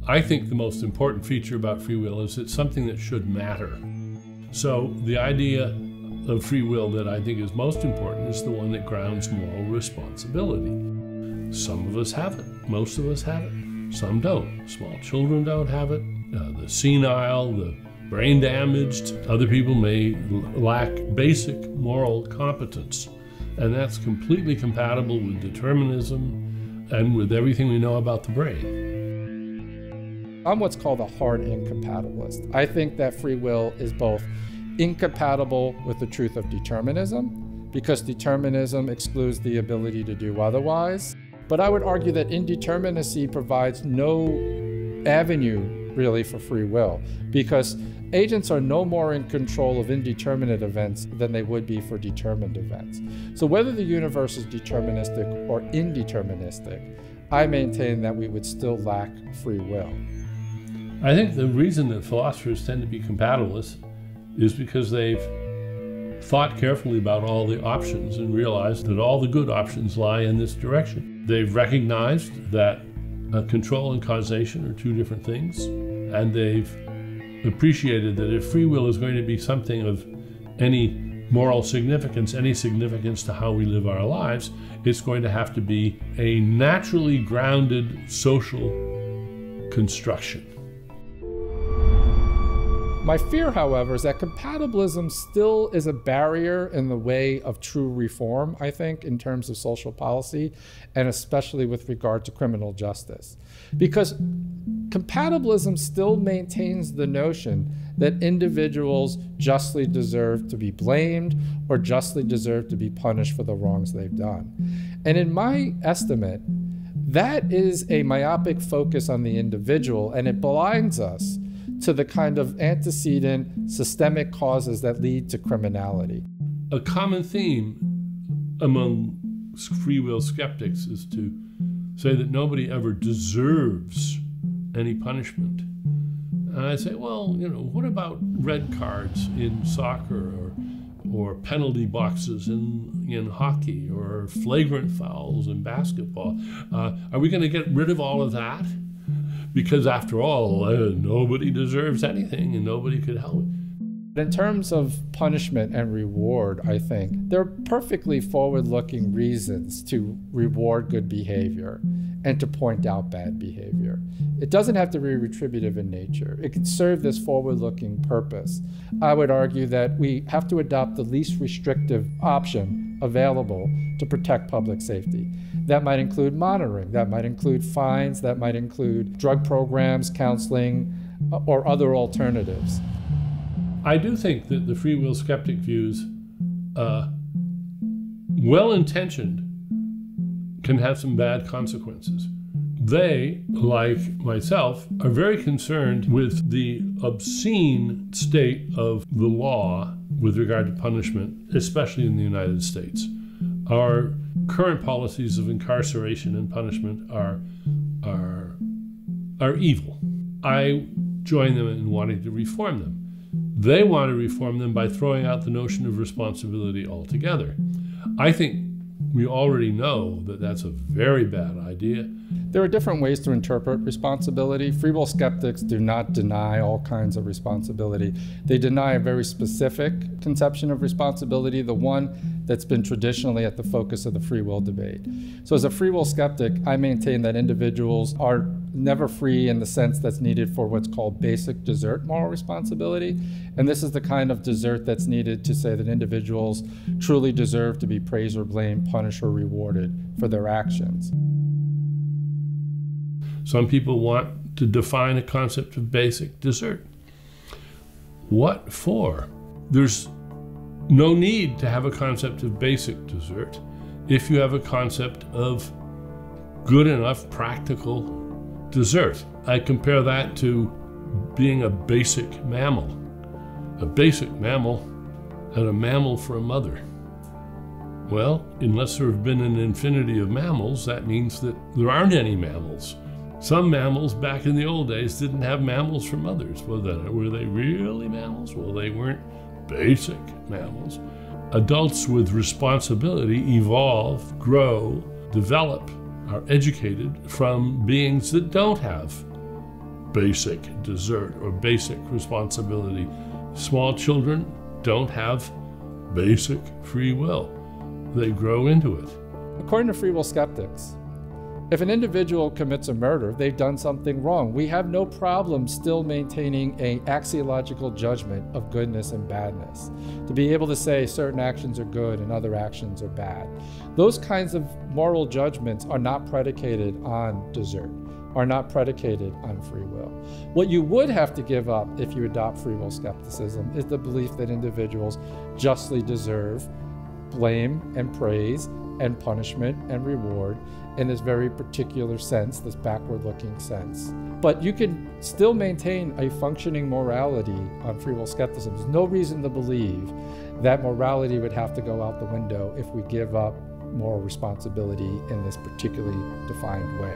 I think the most important feature about free will is it's something that should matter. So the idea of free will that I think is most important is the one that grounds moral responsibility. Some of us have it, most of us have it, some don't. Small children don't have it, the senile, the brain damaged, other people may lack basic moral competence. And that's completely compatible with determinism and with everything we know about the brain. I'm what's called a hard incompatibilist. I think that free will is both incompatible with the truth of determinism, because determinism excludes the ability to do otherwise. But I would argue that indeterminacy provides no avenue really for free will, because agents are no more in control of indeterminate events than they would be for determined events. So whether the universe is deterministic or indeterministic, I maintain that we would still lack free will. I think the reason that philosophers tend to be compatibilists is because they've thought carefully about all the options and realized that all the good options lie in this direction. They've recognized that control and causation are two different things, and they've appreciated that if free will is going to be something of any moral significance, any significance to how we live our lives, it's going to have to be a naturally grounded social construction. My fear, however, is that compatibilism still is a barrier in the way of true reform, I think, in terms of social policy, and especially with regard to criminal justice. Because compatibilism still maintains the notion that individuals justly deserve to be blamed or justly deserve to be punished for the wrongs they've done. And in my estimate, that is a myopic focus on the individual, and it blinds us to the kind of antecedent systemic causes that lead to criminality. A common theme among free will skeptics is to say that nobody ever deserves any punishment. And I say, well, what about red cards in soccer or penalty boxes in hockey or flagrant fouls in basketball? Are we going to get rid of all of that? Because after all, nobody deserves anything and nobody could help it. In terms of punishment and reward, I think there are perfectly forward-looking reasons to reward good behavior and to point out bad behavior. It doesn't have to be retributive in nature. It can serve this forward-looking purpose. I would argue that we have to adopt the least restrictive option available to protect public safety. That might include monitoring, that might include fines, that might include drug programs, counseling, or other alternatives. I do think that the free will skeptic views, well-intentioned, can have some bad consequences. They, like myself, are very concerned with the obscene state of the law with regard to punishment, especially in the United States. Our current policies of incarceration and punishment are evil. I join them in wanting to reform them. They want to reform them by throwing out the notion of responsibility altogether. I think we already know that that's a very bad idea. There are different ways to interpret responsibility. Free will skeptics do not deny all kinds of responsibility. They deny a very specific conception of responsibility, the one that's been traditionally at the focus of the free will debate. So as a free will skeptic, I maintain that individuals are never free in the sense that's needed for what's called basic desert moral responsibility. And this is the kind of desert that's needed to say that individuals truly deserve to be praised or blamed, punished or rewarded for their actions. Some people want to define a concept of basic desert. What for? There's no need to have a concept of basic desert if you have a concept of good enough practical desert. I compare that to being a basic mammal. A basic mammal and a mammal for a mother. Well, unless there have been an infinity of mammals, that means that there aren't any mammals. Some mammals back in the old days didn't have mammals for mothers. Well, then, were they really mammals? Well, they weren't basic mammals. Adults with responsibility evolve, grow, develop, are educated from beings that don't have basic desert or basic responsibility. Small children don't have basic free will. They grow into it. According to free will skeptics, if an individual commits a murder, they've done something wrong. We have no problem still maintaining an axiological judgment of goodness and badness, to be able to say certain actions are good and other actions are bad. Those kinds of moral judgments are not predicated on desert, are not predicated on free will. What you would have to give up if you adopt free will skepticism is the belief that individuals justly deserve blame and praise and punishment and reward in this very particular sense, this backward-looking sense. But you can still maintain a functioning morality on free will skepticism. There's no reason to believe that morality would have to go out the window if we give up moral responsibility in this particularly defined way.